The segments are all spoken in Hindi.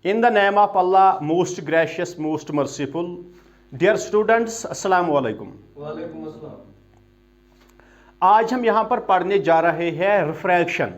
In the name of Allah, most gracious, most merciful. Dear students, Assalamu alaikum. वालेकुम अस्सलाम। आज हम यहाँ पर पढ़ने जा रहे हैं रिफ्रैक्शन।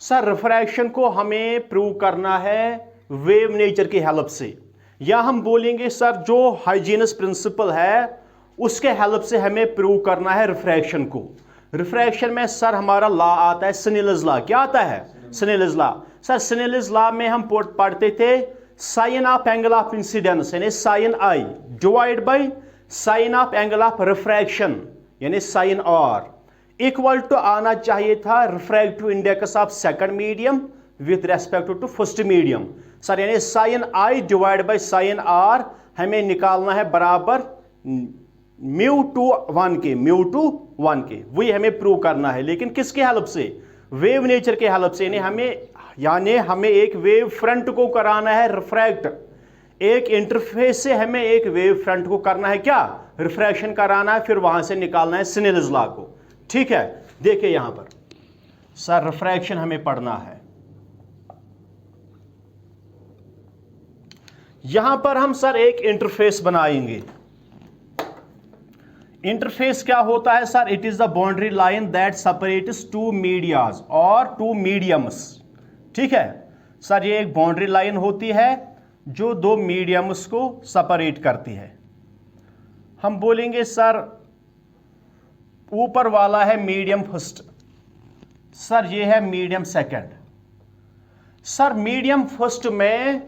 सर रिफ्रैक्शन को हमें प्रूव करना है वेव नेचर की हेल्प से, या हम बोलेंगे सर जो हाइजीनस प्रिंसिपल है उसके हेल्प से हमें प्रूव करना है रिफ्रैक्शन को। रिफ्रैक्शन में सर हमारा लॉ आता है स्नेल्स लॉ। क्या आता है? Snell's law. Sir Snell's law में हम पढ़ते थे sine of angle of incidence यानी sine I divide by sine of angle of refraction यानी साइन आर इक्वल टू आना चाहिए था refractive index of second medium with respect to first medium. Sir यानी sine I divide by sine R हमें निकालना है बराबर म्यू टू 1 के, म्यू टू 1 के। वही हमें प्रूव करना है, लेकिन किसके हेल्प से? वेव नेचर के हेल्प से। यानी हमें एक वेव फ्रंट को कराना है रिफ्रैक्ट, एक इंटरफेस से हमें एक वेव फ्रंट को करना है क्या? रिफ्रैक्शन कराना है, फिर वहां से निकालना है स्नेल्स लॉ को। ठीक है, देखिए यहां पर सर रिफ्रैक्शन हमें पढ़ना है। यहां पर हम सर एक इंटरफेस बनाएंगे। इंटरफेस क्या होता है sir? It is the boundary line that separates two medias और टू मीडियम्स। ठीक है सर, ये एक बाउंड्री लाइन होती है जो दो मीडियम्स को सेपरेट करती है। हम बोलेंगे सर ऊपर वाला है मीडियम फर्स्ट, सर ये है medium second. Sir medium first में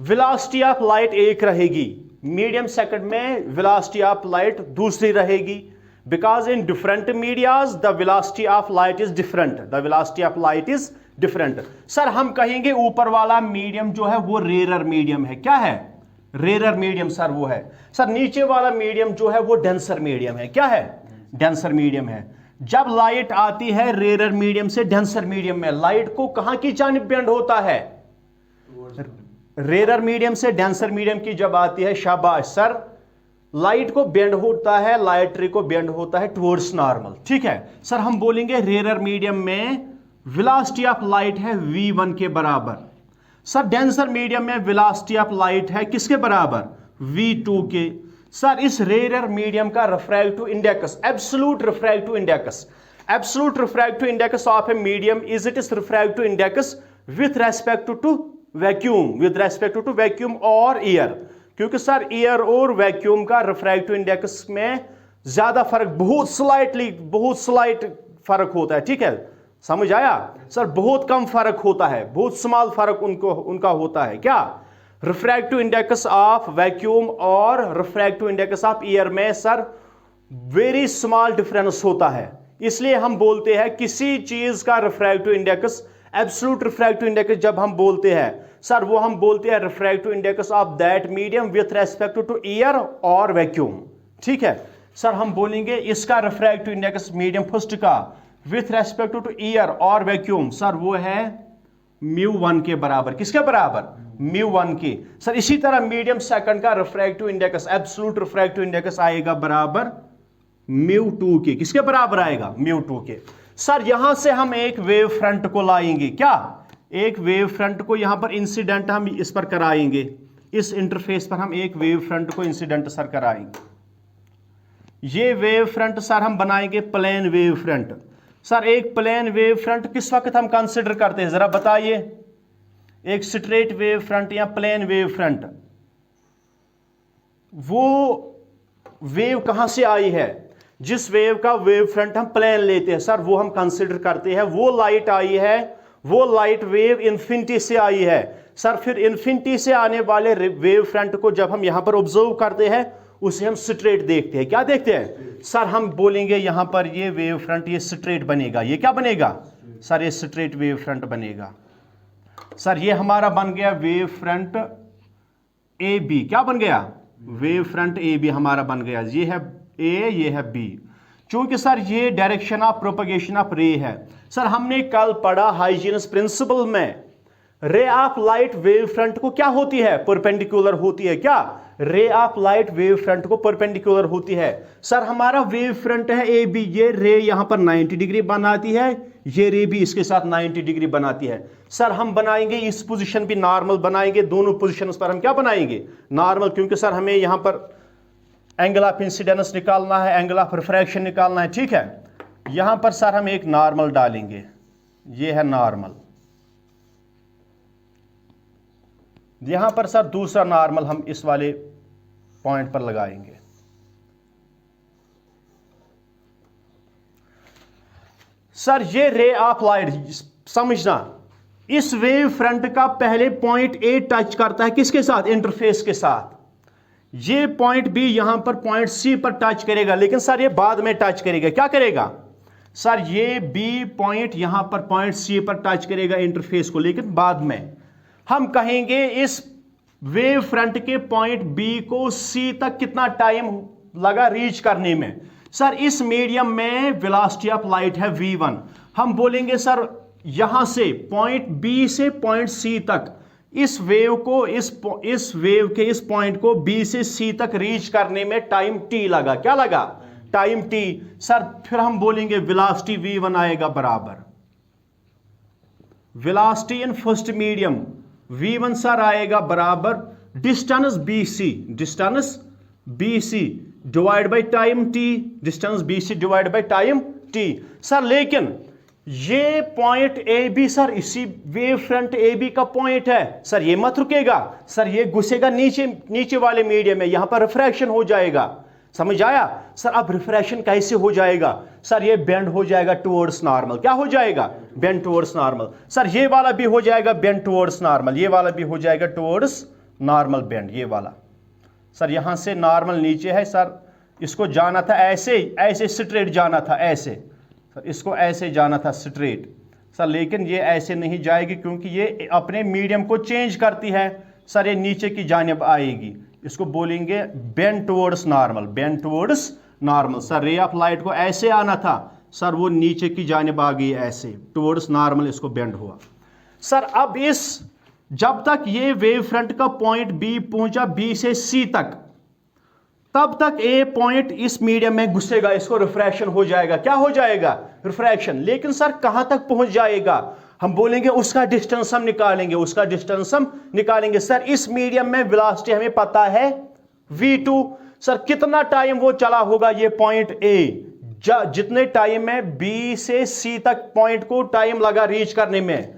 वेलोसिटी ऑफ लाइट एक रहेगी, मीडियम सेकंड में वेलोसिटी ऑफ लाइट दूसरी रहेगी। Because in different medias the velocity of light is different, the velocity of light is different. Sir हम कहेंगे ऊपर वाला मीडियम जो है वो रेरर मीडियम है। क्या है? रेरर मीडियम सर वो है। सर नीचे वाला मीडियम जो है वो डेंसर मीडियम है। क्या है? डेंसर मीडियम है। जब लाइट आती है रेरर मीडियम से डेंसर मीडियम में, लाइट को कहां की जानिब बेंड होता है? रेरर मीडियम से डेंसर मीडियम की जब आती है, शाबाश सर, लाइट को बेंड होता है, लाइट रे को बेंड होता है टुवर्ड्स नॉर्मल। ठीक है सर, हम बोलेंगे रेरर मीडियम में वेलोसिटी ऑफ लाइट है v1 के बराबर। सर डेंसर मीडियम में वेलोसिटी ऑफ लाइट है किसके बराबर? v2 के। सर इस रेरर मीडियम का refractive index, absolute refractive index, absolute refractive index of a medium is it is refractive index with respect to vacuum, with respect to vacuum और एयर। क्योंकि सर एयर और वैक्यूम का रिफ्रैक्टिव इंडेक्स में ज्यादा फर्क, बहुत स्लाइट फर्क होता है। ठीक है, समझ आया सर? बहुत कम फर्क होता है, बहुत स्मॉल फर्क उनका होता है। क्या? रिफ्रैक्टिव इंडेक्स ऑफ वैक्यूम और रिफ्रैक्टिव इंडेक्स ऑफ एयर में सर वेरी स्मॉल डिफरेंस होता है। इसलिए हम बोलते हैं किसी चीज का refractive index, absolute refractive index जब हम बोलते हैं सर, वो हम बोलते हैं refractive index of that medium with respect to air और वैक्यूम। ठीक है सर, हम बोलेंगे इसका रिफ्रैक्टिव इंडेक्स मीडियम फर्स्ट का विथ रेस्पेक्ट टू एयर और वैक्यूम, सर वो है μ1 के बराबर। किसके बराबर? μ1 के। सर इसी तरह मीडियम सेकंड का refractive index, absolute refractive index आएगा बराबर μ2 के। किसके बराबर आएगा? μ2 के। सर यहां से हम एक वेव फ्रंट को लाएंगे। क्या? एक वेव फ्रंट को यहां पर इंसिडेंट हम इस पर कराएंगे, इस इंटरफेस पर हम एक वेव फ्रंट को इंसिडेंट सर कराएंगे। ये वेव फ्रंट सर हम बनाएंगे प्लेन वेव फ्रंट। सर एक प्लेन वेव फ्रंट किस वक्त हम कंसिडर करते हैं जरा बताइए? एक स्ट्रेट वेव फ्रंट या प्लेन वेव फ्रंट, वो वेव कहां से आई है? जिस वेव का वेव फ्रंट हम प्लेन लेते हैं सर, वो हम कंसिडर करते हैं वो लाइट आई है, वो लाइट वेव इन्फिनिटी से आई है। सर फिर इन्फिनिटी से आने वाले वेव फ्रंट को जब हम यहां पर ऑब्जर्व करते हैं उसे हम स्ट्रेट देखते हैं। क्या देखते हैं सर? हम बोलेंगे यहां पर ये वेव फ्रंट ये स्ट्रेट बनेगा। ये क्या बनेगा सर? ये स्ट्रेट वेव फ्रंट बनेगा। सर ये हमारा बन गया वेव फ्रंट ए बी। क्या बन गया? वेव फ्रंट ए बी हमारा बन गया। ये है ए, ये है बी। चूंकि सर ये डायरेक्शन ऑफ प्रोपगेशन ऑफ रे है। सर हमने कल पढ़ा हाइजीनस प्रिंसिपल में ray of light wave front को क्या होती है? परपेंडिकुलर होती है। क्या? Ray of light wave front को परपेंडिकुलर होती है। सर हमारा वेव फ्रंट है ए बी, ये रे यहां पर 90 डिग्री बनाती है, ये रे भी इसके साथ 90 डिग्री बनाती है। सर हम बनाएंगे इस पोजीशन भी नॉर्मल बनाएंगे, दोनों पोजीशन पर हम क्या बनाएंगे, नॉर्मल, क्योंकि सर हमें यहां पर एंगल ऑफ इंसिडेंस निकालना है, एंगल ऑफ रिफ्रैक्शन निकालना है, ठीक है। यहां पर सर हम एक नॉर्मल डालेंगे, ये है नॉर्मल। यहां पर सर दूसरा नॉर्मल हम इस वाले पॉइंट पर लगाएंगे। सर ये रे ऑफ लाइट, समझना, इस वेव फ्रंट का पहले पॉइंट ए टच करता है किसके साथ, इंटरफेस के साथ। ये पॉइंट बी यहां पर पॉइंट सी पर टच करेगा, लेकिन सर ये बाद में टच करेगा, क्या करेगा सर, ये बी पॉइंट यहां पर पॉइंट सी पर टच करेगा इंटरफेस को, लेकिन बाद में। हम कहेंगे इस वेव फ्रंट के पॉइंट बी को सी तक कितना टाइम लगा रीच करने में। सर इस मीडियम में वेलोसिटी ऑफ लाइट है v1। हम बोलेंगे सर यहां से पॉइंट बी से पॉइंट सी तक इस वेव को, इस वेव के इस पॉइंट को बी से सी तक रीच करने में टाइम t लगा, क्या लगा, टाइम t। सर फिर हम बोलेंगे वेलोसिटी v1 आएगा बराबर velocity in first medium v1 sir आएगा बराबर distance bc divide by time t, distance bc divide by time t। Sir लेकिन ये पॉइंट ए बी सर इसी वेव फ्रंट ए बी का पॉइंट है, सर ये मत रुकेगा, सर ये घुसेगा नीचे वाले मीडियम में, यहां पर रिफ्रैक्शन हो जाएगा, समझ आया। सर अब रिफ्रैक्शन कैसे हो जाएगा, सर ये बेंड हो जाएगा टुवर्ड्स नॉर्मल, क्या हो जाएगा, बेंड टुवर्ड्स नॉर्मल। सर ये वाला भी हो जाएगा बेंड टुवर्ड्स नॉर्मल, ये वाला भी हो जाएगा टुवर्ड्स नॉर्मल बेंड, ये वाला। सर यहां से नॉर्मल नीचे है, सर इसको जाना था ऐसे स्ट्रेट जाना था, ऐसे सर इसको ऐसे जाना था स्ट्रेट सर, लेकिन ये ऐसे नहीं जाएगी क्योंकि ये अपने मीडियम को चेंज करती है। सर ये नीचे की जानिब आएगी, इसको बोलेंगे bend towards normal, bend towards normal. Sir ray of light को ऐसे आना था, सर वो नीचे की जानिब आ गई ऐसे टुवर्ड्स नॉर्मल, इसको बेंड हुआ। सर अब इस जब तक ये वेव फ्रंट का पॉइंट बी पहुंचा बी से सी तक, तब तक ए पॉइंट इस मीडियम में घुसेगा, इसको रिफ्रैक्शन हो जाएगा, क्या हो जाएगा, रिफ्रैक्शन। लेकिन सर कहां तक पहुंच जाएगा, हम बोलेंगे उसका डिस्टेंस हम निकालेंगे, उसका डिस्टेंस हम निकालेंगे। सर इस मीडियम में वेलोसिटी हमें पता है v2, सर कितना टाइम वो चला होगा ये पॉइंट ए, जितने टाइम में बी से सी तक पॉइंट को टाइम लगा रीच करने में,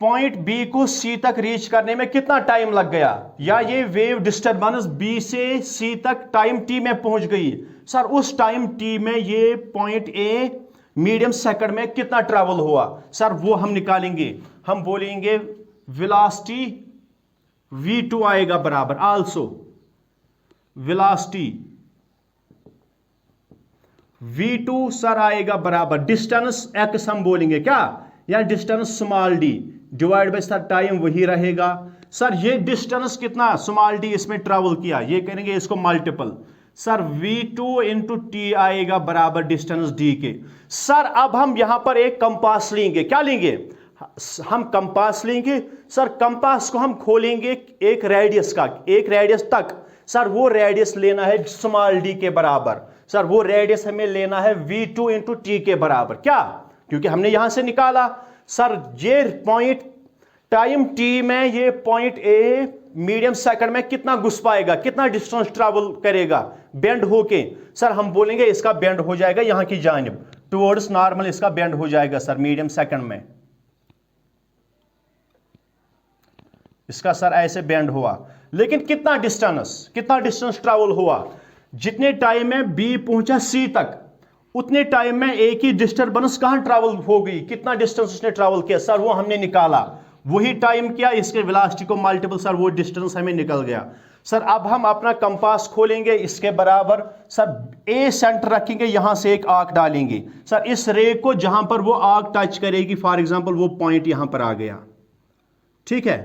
पॉइंट बी को सी तक रीच करने में कितना टाइम लग गया, या ये वेव डिस्टर्बेंस बी से सी तक टाइम टी में पहुंच गई। सर उस टाइम टी में ये पॉइंट ए मीडियम सेकंड में कितना ट्रैवल हुआ, सर वो हम निकालेंगे। हम बोलेंगे वेलोसिटी v2 आएगा बराबर आल्सो वेलोसिटी v2 सर आएगा बराबर डिस्टेंस x हम बोलेंगे क्या, या distance small d divide by sir time वही रहेगा। सर ये डिस्टेंस कितना स्मॉल d इसमें ट्रैवल किया, ये करेंगे इसको multiple, sir v2 into T आएगा बराबर डिस्टेंस d के। सर अब हम यहां पर एक कंपास लेंगे, क्या लेंगे, हम कंपास लेंगे। सर कंपास को हम खोलेंगे एक रेडियस का, एक रेडियस तक, सर वो रेडियस लेना है स्मॉल d के बराबर। सर वो रेडियस हमें लेना है v2 इंटू टी के बराबर, क्या, क्योंकि हमने यहां से निकाला। सर ये पॉइंट टाइम टी में ये पॉइंट ए मीडियम सेकंड में कितना घुस पाएगा, कितना डिस्टेंस ट्रैवल करेगा बेंड होके। सर हम बोलेंगे इसका बेंड हो जाएगा यहां की जानिब टुवर्ड्स नॉर्मल, इसका बेंड हो जाएगा सर मीडियम सेकंड में, इसका सर ऐसे बेंड हुआ। लेकिन कितना डिस्टेंस ट्रैवल हुआ, जितने टाइम में बी पहुंचा सी तक उतने टाइम में ए की डिस्टर्बेंस कहां ट्रैवल हो गई, कितना डिस्टेंस उसने ट्रैवल किया, सर वो हमने निकाला, वही टाइम किया, इसके वेलोसिटी को मल्टीपल, सर वो डिस्टेंस हमें निकल गया। सर अब हम अपना कंपास खोलेंगे, इसके बराबर सर ए सेंटर रखेंगे, यहां से एक आर्क डालेंगे। सर इस रे को जहां पर वो आर्क टच करेगी, फॉर एग्जांपल वो पॉइंट यहां पर आ गया, ठीक है।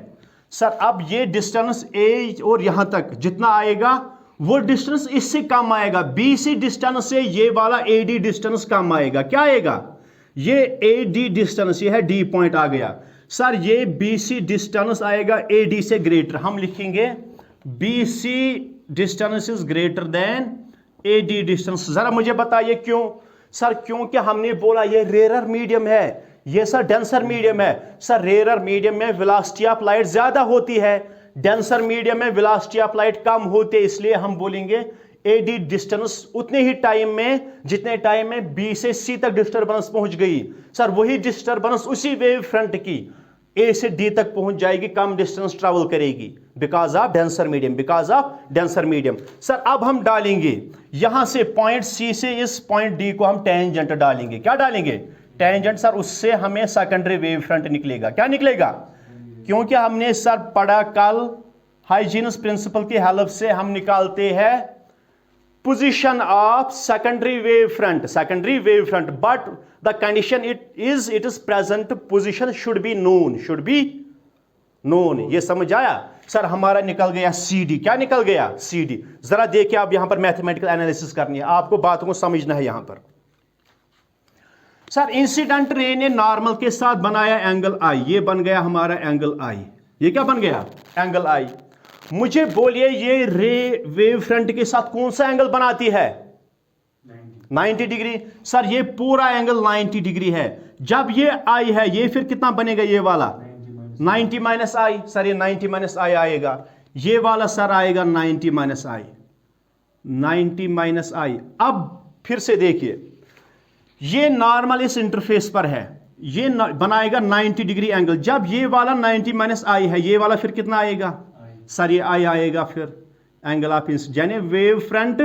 सर अब ये डिस्टेंस ए और यहां तक जितना आएगा वो डिस्टेंस इससे कम आएगा, बी सी डिस्टेंस से ये वाला ए डी डिस्टेंस कम आएगा, क्या आएगा, ये ए डी डिस्टेंस, ये है डी पॉइंट आ गया। सर ये बी सी डिस्टेंस आएगा ए डी से ग्रेटर, हम लिखेंगे BC distance is greater than AD distance. जरा मुझे बताइए क्यों सर? क्योंकि हमने बोला ये रेयर मीडियम है, ये सर डेंसर मीडियम है। सर रेयर मीडियम में वेलोसिटी ऑफ लाइट ज्यादा होती है, डेंसर मीडियम में वेलोसिटी ऑफ लाइट कम होती है, इसलिए हम बोलेंगे AD डिस्टेंस उतने ही टाइम में जितने टाइम में B से C तक डिस्टर्बेंस पहुंच गई। सर वही डिस्टर्बेंस उसी वेव फ्रंट की A से D तक पहुंच जाएगी, कम डिस्टेंस ट्रैवल करेगी because of denser medium, because of denser medium. Sir अब हम डालेंगे यहां से पॉइंट C से इस पॉइंट D को हम टेंजेंट डालेंगे। क्या डालेंगे? टेंजेंट। सर उससे हमें सेकेंडरी वेव फ्रंट निकलेगा। क्या निकलेगा? क्योंकि हमने सर पढ़ा कल हाइजीनस प्रिंसिपल की हेल्प से हम निकालते हैं position of secondary wave front, but the condition it is present position should be known। ये समझ आया? सर हमारा निकल गया CD। क्या निकल गया? CD। जरा देखिए आप यहां पर मैथमेटिकल एनालिसिस करनी है, आपको बातों को समझना है यहां पर। सर इंसिडेंट रे ने नॉर्मल के साथ बनाया एंगल I, ये बन गया हमारा एंगल I। ये क्या बन गया? Angle I। मुझे बोलिए ये रे वेव फ्रंट के साथ कौन सा एंगल बनाती है? 90 डिग्री। सर ये पूरा एंगल 90 डिग्री है। जब ये I है, ये फिर कितना बनेगा? ये वाला 90 माइनस I। सर ये 90 माइनस I आएगा, ये वाला सर आएगा 90 माइनस I, 90 माइनस I। अब फिर से देखिए, ये नॉर्मल इस इंटरफेस पर है, ये बनाएगा 90 डिग्री एंगल। जब ये वाला 90 माइनस I है, ये वाला फिर कितना आएगा? सर ये I आएगा फिर एंगल ऑफ इंसिडेंस। यानी वेव फ्रंट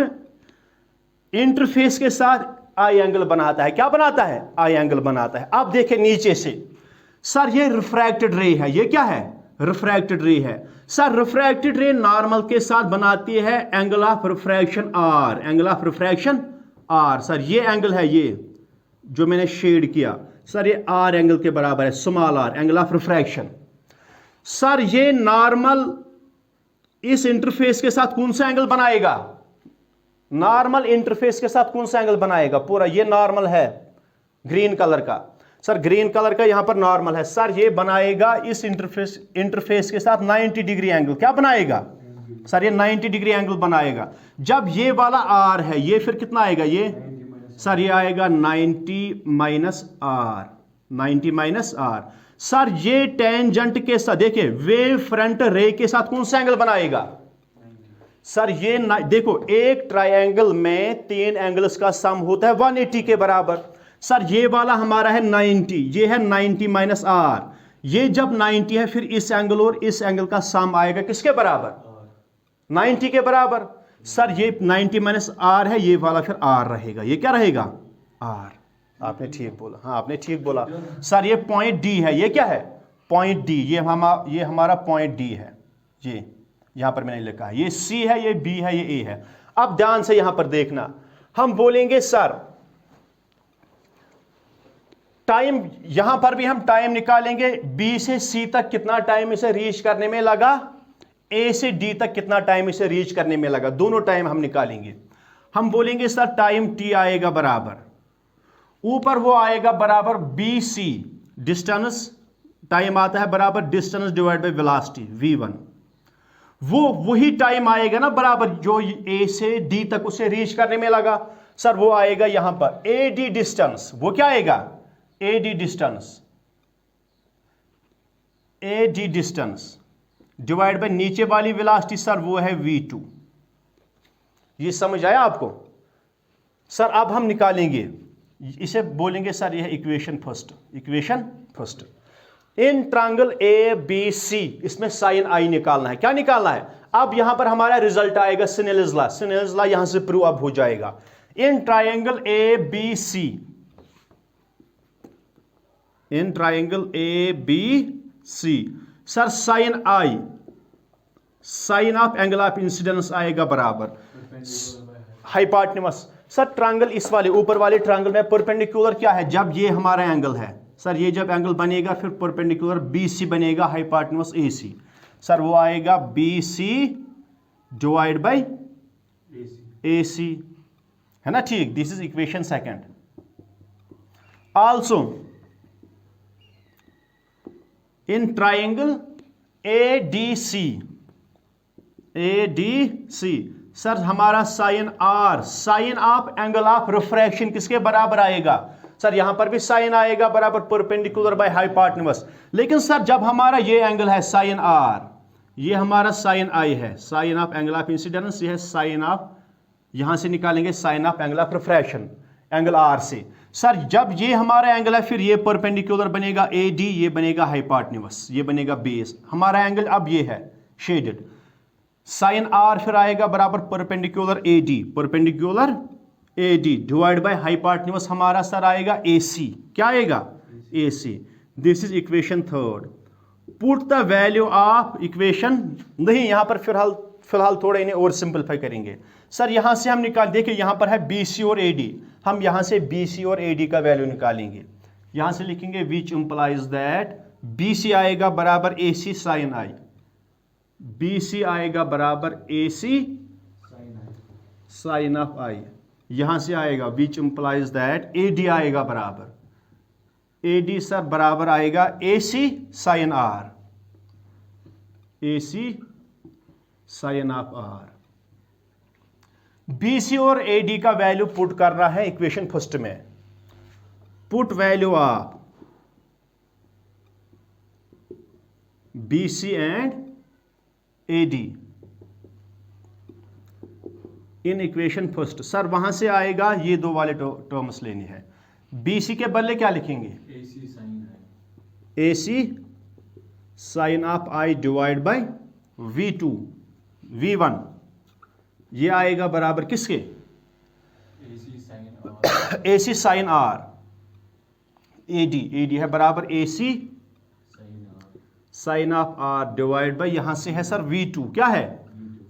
इंटरफेस के साथ I एंगल बनाता है। क्या बनाता है? I एंगल बनाता है। अब देखें नीचे से, सर ये रिफ्रैक्टेड रे है। ये क्या है? रिफ्रैक्टेड रे है। सर रिफ्रैक्टेड रे नॉर्मल के साथ बनाती है angle of refraction R, angle of refraction R। Sir ये एंगल है, ये जो मैंने शेड किया, सर ये R एंगल के बराबर है, small r, angle of refraction. Sir ये नॉर्मल इस इंटरफेस के साथ कौन सा एंगल बनाएगा? नॉर्मल इंटरफेस के साथ कौन सा एंगल बनाएगा? पूरा ये नॉर्मल है ग्रीन कलर का। सर ग्रीन कलर का यहां पर नॉर्मल है। सर ये बनाएगा इस इंटरफेस के साथ 90 डिग्री एंगल। क्या बनाएगा? सर ये 90 डिग्री एंगल बनाएगा। जब ये वाला R है, ये फिर कितना आएगा? ये सर ये आएगा 90 minus R, 90 minus R। Sir ये टेंजेंट के साथ देखिए वेव फ्रंट रे के साथ कौन सा एंगल बनाएगा? सर ये देखो, एक ट्रायंगल में 3 एंगल्स का सम होता है 180 के बराबर। सर ये वाला हमारा है 90, ये है 90 माइनस R। ये जब 90 है, फिर इस एंगल और इस एंगल का सम आएगा किसके बराबर? 90 के बराबर। सर ये 90 माइनस R है, ये वाला फिर R रहेगा। ये क्या रहेगा? R। आपने ठीक बोला, हाँ आपने ठीक बोला। सर ये पॉइंट D है। ये क्या है? Point D। ये हमारा पॉइंट D है। ये यहां पर मैंने लिखा है, ये C है, ये B है, ये A है। अब ध्यान से यहां पर देखना, हम बोलेंगे सर टाइम, यहां पर भी हम टाइम निकालेंगे। B से C तक कितना टाइम इसे रीच करने में लगा, A से D तक कितना टाइम इसे रीच करने में लगा, दोनों टाइम हम निकालेंगे। हम बोलेंगे सर टाइम T आएगा बराबर, ऊपर वो आएगा बराबर BC, डिस्टेंस टाइम आता है बराबर distance divide by velocity V1। वो वही टाइम आएगा ना बराबर जो A से D तक उसे रीच करने में लगा। सर वो आएगा यहां पर AD डिस्टेंस। वो क्या आएगा? AD डिस्टेंस डिवाइड बाय नीचे वाली वेलोसिटी, सर वो है V2। ये समझ आया आपको? सर अब हम निकालेंगे, इसे बोलेंगे सर यह इक्वेशन फर्स्ट। इन ट्रायंगल ABC, इसमें साइन I निकालना है। क्या निकालना है? अब यहां पर हमारा रिजल्ट आएगा स्नेल्स लॉ यहां से प्रूव अप हो जाएगा। In triangle ABC, sir sine I, sine of angle of incidence आएगा बराबर हाइपोटेन्यूज। सर ट्रायंगल इस वाले ऊपर वाले ट्रायंगल में परपेंडिकुलर क्या है? जब ये हमारा एंगल है, सर ये जब एंगल बनेगा फिर परपेंडिकुलर BC बनेगा हाइपोटेन्यूज AC। सर वो आएगा BC डिवाइड बाय AC, है ना? ठीक, this is equation second. Also in triangle ADC, ADC। Sir हमारा sine R, sine of angle of refraction किसके बराबर आएगा? सर यहां पर भी साइन आएगा बराबर परपेंडिकुलर बाय हाइपोटेन्यूज। लेकिन सर जब हमारा ये एंगल है साइन R, ये हमारा साइन I है, sine of angle of incidence, ये है साइन ऑफ, यहां से निकालेंगे sine of angle of refraction angle R से। सर जब ये हमारा एंगल है फिर ये परपेंडिकुलर बनेगा AD, ये बनेगा हाइपोटेन्यूज, ये बनेगा बेस। हमारा एंगल अब ये है शेडेड, साइन R फिर आएगा बराबर perpendicular AD, perpendicular AD divide by hypotenuse हमारा सर आएगा AC। क्या आएगा? AC। This is equation third. Put the value of equation, नहीं यहां पर फिलहाल थोड़ा इन्हें और सिंपलीफाई करेंगे। सर यहां से हम निकाल, देखिए यहां पर है BC और AD, हम यहां से BC और AD का वैल्यू निकालेंगे। यहां से लिखेंगे विच इंप्लाइज दैट BC आएगा बराबर AC साइन I, BC आएगा बराबर AC साइन ऑफ I। यहां से आएगा विच इंप्लाइज दैट AD आएगा बराबर, AD सर बराबर आएगा AC sine R, AC sine of R। BC और AD का वैल्यू पुट करना है इक्वेशन फर्स्ट में। Put value of BC and AD in equation first. Sir वहां से आएगा ये दो वाले टर्म्स लेनी है। BC के बदले क्या लिखेंगे? AC sine of I divide by V2 V1, ये आएगा बराबर किसके? AC साइन R, AD है बराबर AC sine of R divide by, यहां से है सर V2, क्या है?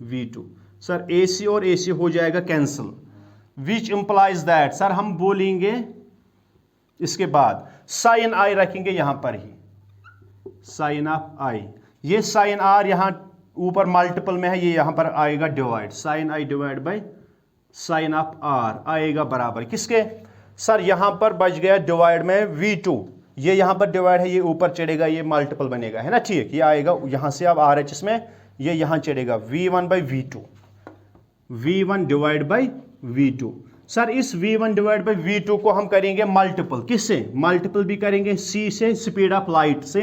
V2। सर AC और AC हो जाएगा cancel, which implies that, sir हम बोलेंगे इसके बाद साइन I रखेंगे यहां पर ही, साइन ऑफ I, ये साइन R यहां ऊपर मल्टीपल में है, ये यहां पर आएगा divide, sine I divide by sine of R आएगा बराबर किसके? सर यहां पर बच गया डिवाइड में V2, ये यहां पर डिवाइड है, ये ऊपर चढ़ेगा, ये मल्टीपल बनेगा, है ना, ठीक। ये आएगा यहां से अब RHS में, ये यहां चढ़ेगा V1 by V2, V1 divide by V2। Sir इस V1 डिवाइड बाई V2 को हम करेंगे मल्टीपल, किससे? मल्टीपल भी करेंगे C से, स्पीड ऑफ लाइट से,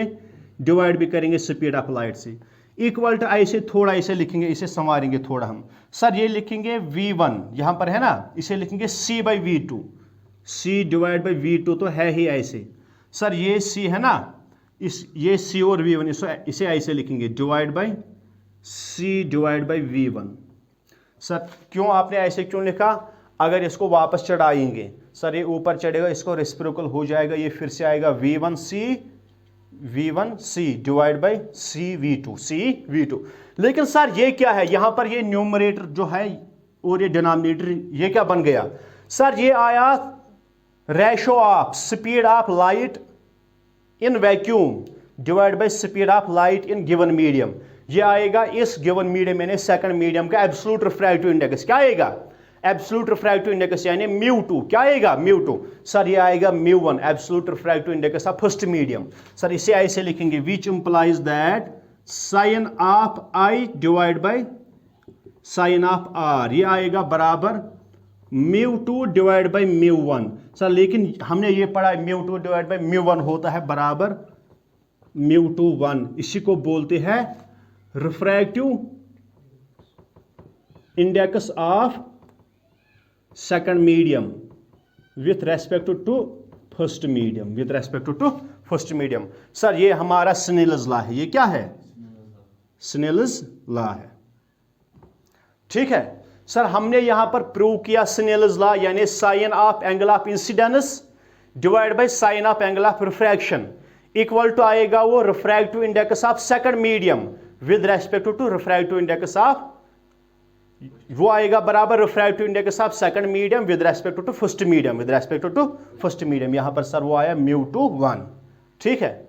डिवाइड भी करेंगे स्पीड ऑफ लाइट से। इक्वल टू I से थोड़ा इसे लिखेंगे, इसे संवारेंगे थोड़ा हम। सर ये लिखेंगे V1 यहां पर है ना, इसे लिखेंगे C by V2, C divide by V2 तो है ही ऐसे। सर ये C है ना, ये C और V1, इसे ऐसे लिखेंगे divide by C divide by V1। Sir क्यों आपने ऐसे क्यों लिखा? अगर इसको वापस चढ़ाएंगे सर ये ऊपर चढ़ेगा, इसको रेसिप्रोकल हो जाएगा, ये फिर से आएगा V1C डिवाइड बाई CV2। लेकिन सर ये क्या है, यहां पर ये न्यूमरेटर जो है और ये डिनोमिनेटर ये क्या बन गया? सर ये आया ratio of speed of light in vacuum divide by speed of light in given medium. ये आएगा इस गिवन मीडियम यानी सेकंड मीडियम का एब्सोल्यूट रिफ्रैक्टिव इंडेक्स, क्या आएगा? एब्सोल्यूट रिफ्रैक्टिव इंडेक्स यानी μ2, क्या आएगा? μ2। सर ये आएगा μ1 absolute refractive index of first medium. Sir इसे ऐसे लिखेंगे which implies that sine of I divide by sine of R, ये आएगा बराबर μ2 डिवाइड बाई μ1। सर लेकिन हमने ये पढ़ा μ2 डिवाइड बाई μ1 होता है बराबर μ21, इसी को बोलते हैं refractive index of second medium with respect to first medium, with respect to first medium. Sir ये हमारा स्नेल्स लॉ है, ये क्या है? स्नेल्स लॉ है, ठीक है। सर हमने यहां पर प्रूव किया स्नेल्स लॉ यानी sine of angle of incidence divide by sine of angle of refraction equal to आएगा वो refractive index of second medium with respect to refractive index of, वो आएगा बराबर refractive index of second medium with respect to first medium, with respect to first medium. यहां पर सर वो आया μ21, ठीक है।